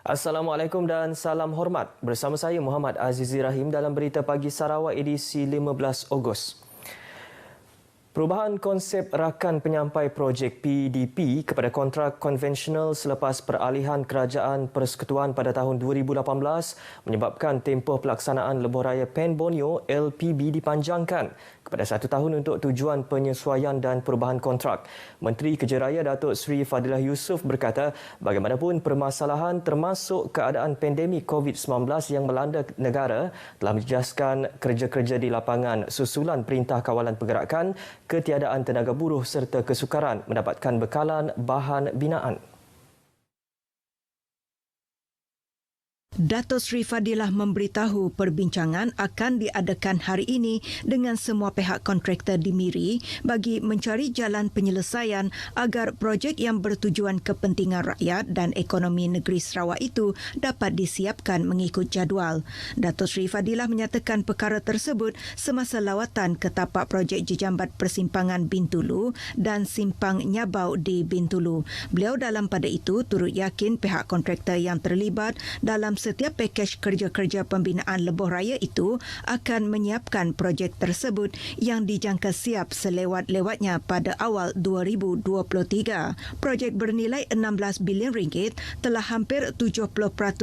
Assalamualaikum dan salam hormat. Bersama saya Muhammad Azizi Rahim dalam Berita Pagi Sarawak edisi 15 Ogos. Perubahan konsep rakan penyampai projek PDP kepada kontrak konvensional selepas peralihan kerajaan persekutuan pada tahun 2018 menyebabkan tempoh pelaksanaan Lebuh Raya PEN Borneo LPB dipanjangkan kepada 1 tahun untuk tujuan penyesuaian dan perubahan kontrak. Menteri Kerja Raya Datuk Seri Fadilah Yusof berkata, bagaimanapun permasalahan termasuk keadaan pandemik COVID-19 yang melanda negara telah menjejaskan kerja-kerja di lapangan susulan Perintah Kawalan Pergerakan, ketiadaan tenaga buruh serta kesukaran mendapatkan bekalan bahan binaan. Datuk Seri Fadilah memberitahu perbincangan akan diadakan hari ini dengan semua pihak kontraktor di Miri bagi mencari jalan penyelesaian agar projek yang bertujuan kepentingan rakyat dan ekonomi negeri Sarawak itu dapat disiapkan mengikut jadual. Datuk Seri Fadilah menyatakan perkara tersebut semasa lawatan ke tapak projek Jejambat Persimpangan Bintulu dan Simpang Nyabau di Bintulu. Beliau dalam pada itu turut yakin pihak kontraktor yang terlibat dalam setiap pakej kerja-kerja pembinaan Lebuh Raya itu akan menyiapkan projek tersebut yang dijangka siap selewat-lewatnya pada awal 2023. Projek bernilai 16 bilion ringgit telah hampir 70%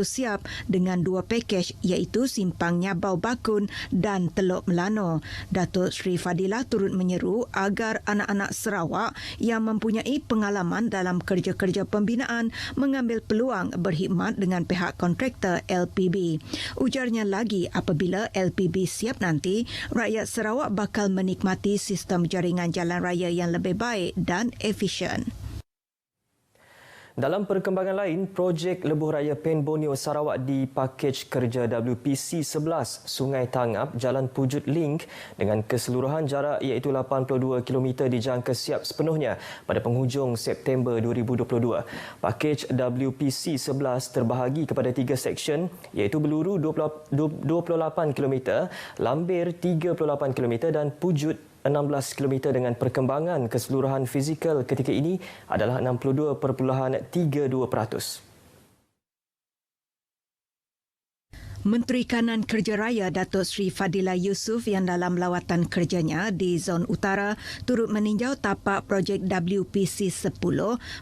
siap dengan 2 pakej iaitu Simpang Nyabau Bakun dan Teluk Melano. Datuk Seri Fadilah turut menyeru agar anak-anak Sarawak yang mempunyai pengalaman dalam kerja-kerja pembinaan mengambil peluang berkhidmat dengan pihak kontraktor LPB. Ujarnya lagi, apabila LPB siap nanti, rakyat Sarawak bakal menikmati sistem jaringan jalan raya yang lebih baik dan efisien. Dalam perkembangan lain, projek Lebuh Raya PEN Borneo Sarawak di pakej kerja WPC 11 Sungai Tangap Jalan Pujut Link dengan keseluruhan jarak iaitu 82 km dijangka siap sepenuhnya pada penghujung September 2022. Pakej WPC 11 terbahagi kepada 3 seksyen iaitu Beluru 28 km, Lambir 38 km dan Pujut 16 km dengan perkembangan keseluruhan fizikal ketika ini adalah 62.32%. Menteri Kanan Kerja Raya Datuk Seri Fadilah Yusof yang dalam lawatan kerjanya di Zon Utara turut meninjau tapak projek WPC 10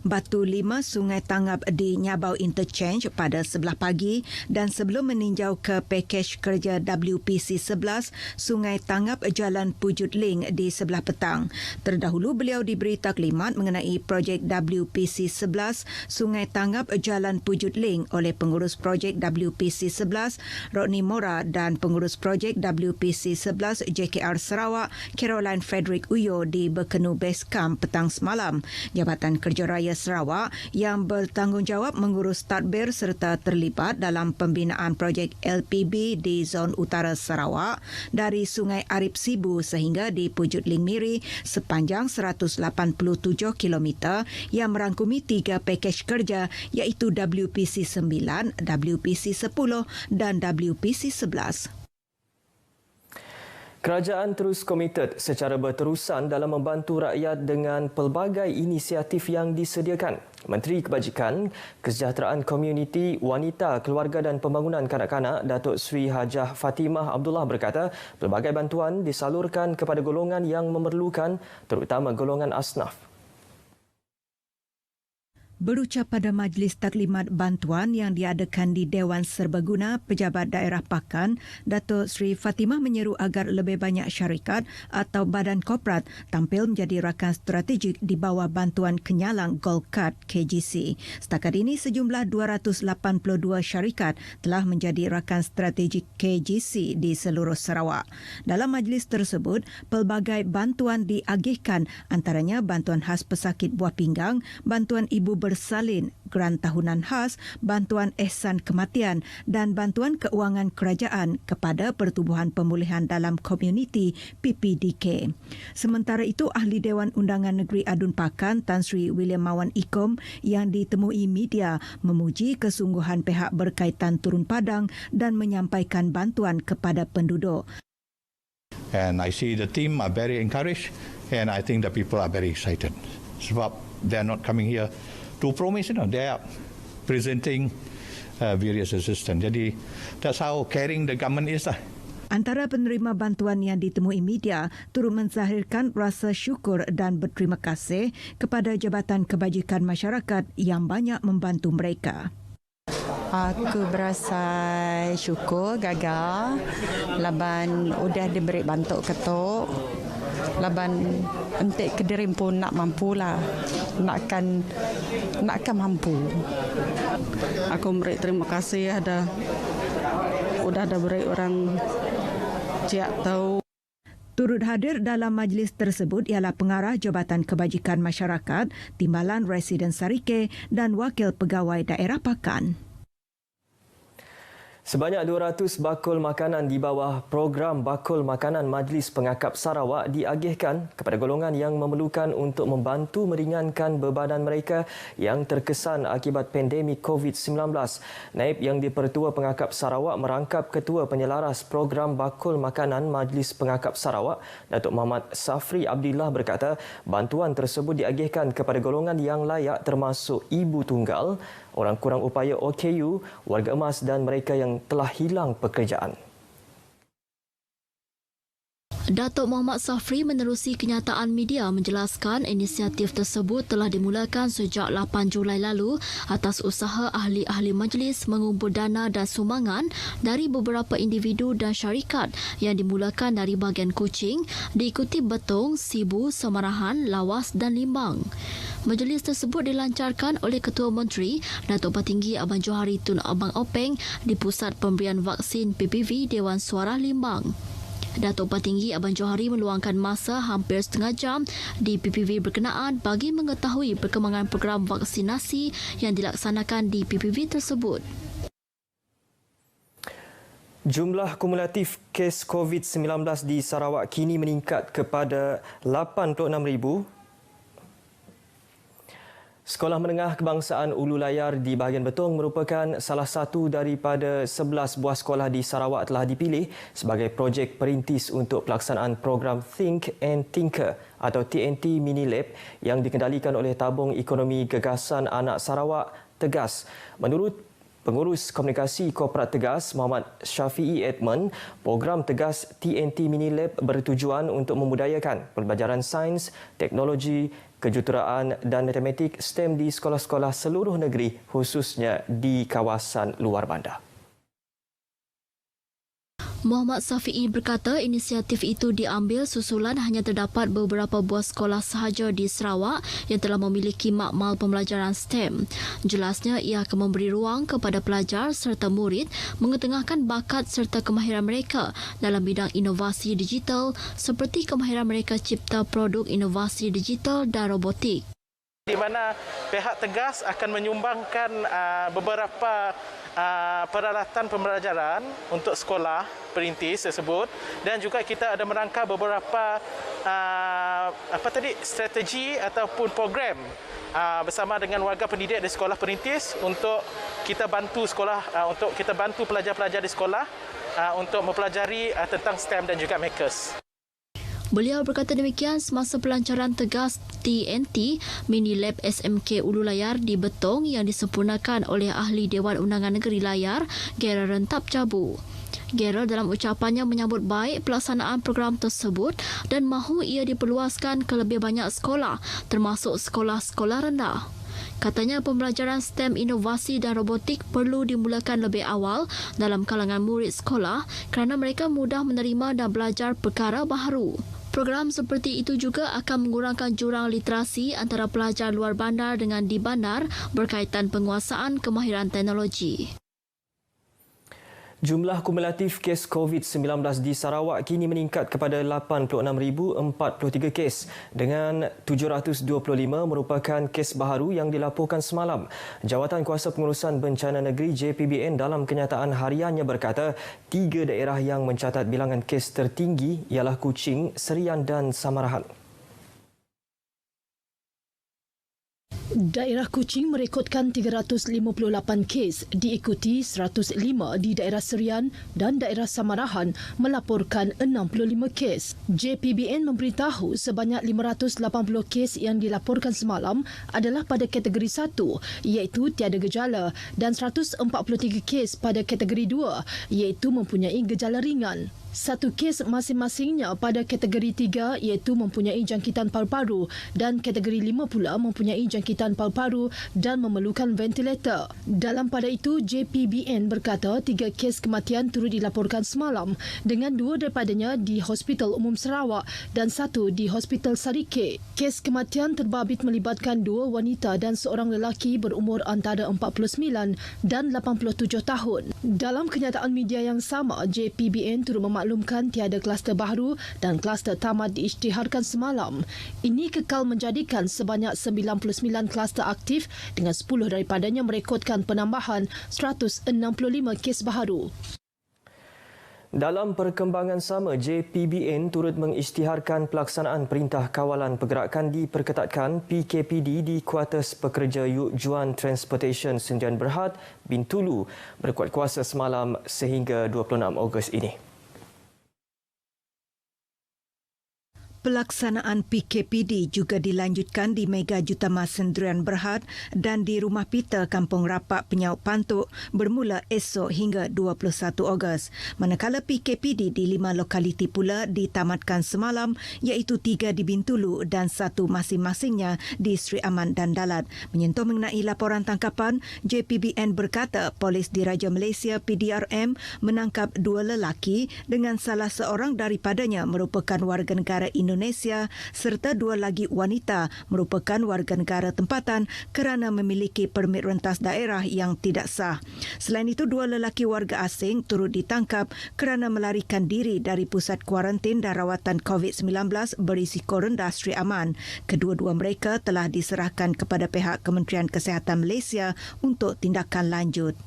Batu 5 Sungai Tangap di Nyabau Interchange pada sebelah pagi dan sebelum meninjau ke pakej kerja WPC 11 Sungai Tangap Jalan Pujut Link di sebelah petang. Terdahulu beliau diberi taklimat mengenai projek WPC 11 Sungai Tangap Jalan Pujut Link oleh pengurus projek WPC 11 Rodney Mora dan pengurus projek WPC 11 JKR Sarawak Caroline Frederick Uyo di Berkenu Base Camp petang semalam. Jabatan Kerja Raya Sarawak yang bertanggungjawab mengurus tadbir serta terlibat dalam pembinaan projek LPB di Zon Utara Sarawak dari Sungai Arif Sibu sehingga di Pujut Ling Miri sepanjang 187 km yang merangkumi 3 pakej kerja iaitu WPC 9, WPC 10 dan WPC 11. Kerajaan terus komited secara berterusan dalam membantu rakyat dengan pelbagai inisiatif yang disediakan. Menteri Kebajikan, Kesejahteraan Komuniti, Wanita, Keluarga dan Pembangunan Kanak-kanak Datuk Seri Hajah Fatimah Abdullah berkata, pelbagai bantuan disalurkan kepada golongan yang memerlukan, terutama golongan asnaf. Berucap pada majlis taklimat bantuan yang diadakan di Dewan Serbaguna Pejabat Daerah Pakan, Datuk Seri Fatimah menyeru agar lebih banyak syarikat atau badan korporat tampil menjadi rakan strategik di bawah bantuan kenyalang Gold Card KGC. Setakat ini sejumlah 282 syarikat telah menjadi rakan strategik KGC di seluruh Sarawak. Dalam majlis tersebut, pelbagai bantuan diagihkan antaranya bantuan khas pesakit buah pinggang, bantuan ibu bersalin, geran tahunan khas, bantuan ihsan kematian dan bantuan keuangan kerajaan kepada Pertubuhan Pemulihan Dalam Komuniti PPDK. Sementara itu, Ahli Dewan Undangan Negeri Adun Pakan Tan Sri William Mawan Ikom yang ditemui media memuji kesungguhan pihak berkaitan turun padang dan menyampaikan bantuan kepada penduduk. And I see the team are very encouraged and I think the people are very excited. Sebab they are not coming here to promise, they are presenting various assistance. Jadi that's how caring the government is lah. Antara penerima bantuan yang ditemui media turut menzahirkan rasa syukur dan berterima kasih kepada Jabatan Kebajikan Masyarakat yang banyak membantu mereka. Aku berasa syukur gagal. Laban udah diberi bantuk ketuk. Laban entik Kedirim pun nak mampulah. Nakkan mampu. Aku beri terima kasih udah ada beri orang ciak tahu. Turut hadir dalam majlis tersebut ialah Pengarah Jabatan Kebajikan Masyarakat, Timbalan Residen Sarike dan Wakil Pegawai Daerah Pakan. Sebanyak 200 bakul makanan di bawah program Bakul Makanan Majlis Pengakap Sarawak diagihkan kepada golongan yang memerlukan untuk membantu meringankan bebanan mereka yang terkesan akibat pandemik COVID-19. Naib Yang di-Pertua Pengakap Sarawak merangkap Ketua Penyelaras Program Bakul Makanan Majlis Pengakap Sarawak, Datuk Muhammad Safri Abdillah berkata bantuan tersebut diagihkan kepada golongan yang layak termasuk ibu tunggal, orang kurang upaya OKU, warga emas dan mereka yang telah hilang pekerjaan. Datuk Muhammad Safri menerusi kenyataan media menjelaskan inisiatif tersebut telah dimulakan sejak 8 Julai lalu atas usaha ahli-ahli majlis mengumpul dana dan sumbangan dari beberapa individu dan syarikat yang dimulakan dari bahagian Kuching, diikuti Betong, Sibu, Samarahan, Lawas dan Limbang. Majlis tersebut dilancarkan oleh Ketua Menteri Datuk Patinggi Abang Johari Tun Abang Openg di Pusat Pemberian Vaksin PPV Dewan Suara Limbang. Datuk Patinggi Abang Johari meluangkan masa hampir setengah jam di PPV berkenaan bagi mengetahui perkembangan program vaksinasi yang dilaksanakan di PPV tersebut. Jumlah kumulatif kes COVID-19 di Sarawak kini meningkat kepada 86,000. Sekolah Menengah Kebangsaan Ulu Layar di bahagian Betong merupakan salah satu daripada 11 buah sekolah di Sarawak telah dipilih sebagai projek perintis untuk pelaksanaan program Think and Tinker atau TNT Mini Lab yang dikendalikan oleh Tabung Ekonomi Gegasan Anak Sarawak Tegas. Menurut Pengurus Komunikasi Korporat Tegas, Muhammad Syafiee Edmund, program Tegas TNT Mini Lab bertujuan untuk memudayakan pembelajaran sains, teknologi, kejuruteraan dan matematik STEM di sekolah-sekolah seluruh negeri, khususnya di kawasan luar bandar. Muhammad Syafiee berkata inisiatif itu diambil susulan hanya terdapat beberapa buah sekolah sahaja di Sarawak yang telah memiliki makmal pembelajaran STEM. Jelasnya ia akan memberi ruang kepada pelajar serta murid mengetengahkan bakat serta kemahiran mereka dalam bidang inovasi digital seperti kemahiran mereka cipta produk inovasi digital dan robotik. Di mana pihak Tegas akan menyumbangkan beberapa peralatan pembelajaran untuk sekolah perintis tersebut, dan juga kita ada merangka beberapa strategi ataupun program bersama dengan warga pendidik di sekolah perintis untuk kita bantu pelajar-pelajar di sekolah untuk mempelajari tentang STEM dan juga Makers. Beliau berkata demikian semasa pelancaran Tegas TNT Mini Lab SMK Ulu Layar di Betong yang disempurnakan oleh Ahli Dewan Undangan Negeri Layar, Gerald Rentap Cabu. Gerald dalam ucapannya menyambut baik pelaksanaan program tersebut dan mahu ia diperluaskan ke lebih banyak sekolah, termasuk sekolah-sekolah rendah. Katanya pembelajaran STEM, inovasi dan robotik perlu dimulakan lebih awal dalam kalangan murid sekolah kerana mereka mudah menerima dan belajar perkara baharu. Program seperti itu juga akan mengurangkan jurang literasi antara pelajar luar bandar dengan di bandar berkaitan penguasaan kemahiran teknologi. Jumlah kumulatif kes COVID-19 di Sarawak kini meningkat kepada 86,043 kes dengan 725 merupakan kes baharu yang dilaporkan semalam. Jawatan Kuasa Pengurusan Bencana Negeri JPBN dalam kenyataan hariannya berkata 3 daerah yang mencatat bilangan kes tertinggi ialah Kuching, Serian dan Samarahan. Daerah Kuching merekodkan 358 kes, diikuti 105 di daerah Serian dan daerah Samarahan melaporkan 65 kes. JPBN memberitahu sebanyak 580 kes yang dilaporkan semalam adalah pada kategori 1 iaitu tiada gejala dan 143 kes pada kategori 2 iaitu mempunyai gejala ringan. 1 kes masing-masingnya pada kategori 3 iaitu mempunyai jangkitan paru-paru dan kategori 5 pula mempunyai jangkitan paru-paru dan memerlukan ventilator. Dalam pada itu, JPBN berkata 3 kes kematian turut dilaporkan semalam dengan 2 daripadanya di Hospital Umum Sarawak dan 1 di Hospital Sarike. Kes kematian terbabit melibatkan 2 wanita dan seorang lelaki berumur antara 49 dan 87 tahun. Dalam kenyataan media yang sama, JPBN turut memaklumkan tiada kluster baru dan kluster tamat diisytiharkan semalam. Ini kekal menjadikan sebanyak 99 kluster aktif dengan 10 daripadanya merekodkan penambahan 165 kes baharu. Dalam perkembangan sama, JPBN turut mengisytiharkan pelaksanaan Perintah Kawalan Pergerakan diperketatkan PKPD di Kuartus Pekerja Yuk Juan Transportation Sdn Berhad, Bintulu berkuat kuasa semalam sehingga 26 Ogos ini. Pelaksanaan PKPD juga dilanjutkan di Mega Jutama Sdn Berhad dan di Rumah Pita Kampung Rapak Penyauk Pantuk bermula esok hingga 21 Ogos. Manakala PKPD di 5 lokaliti pula ditamatkan semalam iaitu 3 di Bintulu dan 1 masing-masingnya di Sri Aman dan Dalat. Menyentuh mengenai laporan tangkapan, JPBN berkata Polis Diraja Malaysia PDRM menangkap 2 lelaki dengan salah seorang daripadanya merupakan warga negara Indonesia serta 2 lagi wanita merupakan warga negara tempatan kerana memiliki permit rentas daerah yang tidak sah. Selain itu, 2 lelaki warga asing turut ditangkap kerana melarikan diri dari pusat kuarantin dan rawatan COVID-19 berisiko rendah Sri Aman. Kedua-dua mereka telah diserahkan kepada pihak Kementerian Kesihatan Malaysia untuk tindakan lanjut.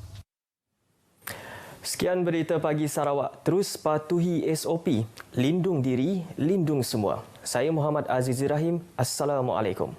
Sekian berita pagi Sarawak. Terus patuhi SOP. Lindung diri, lindung semua. Saya Muhammad Azizi Rahim. Assalamualaikum.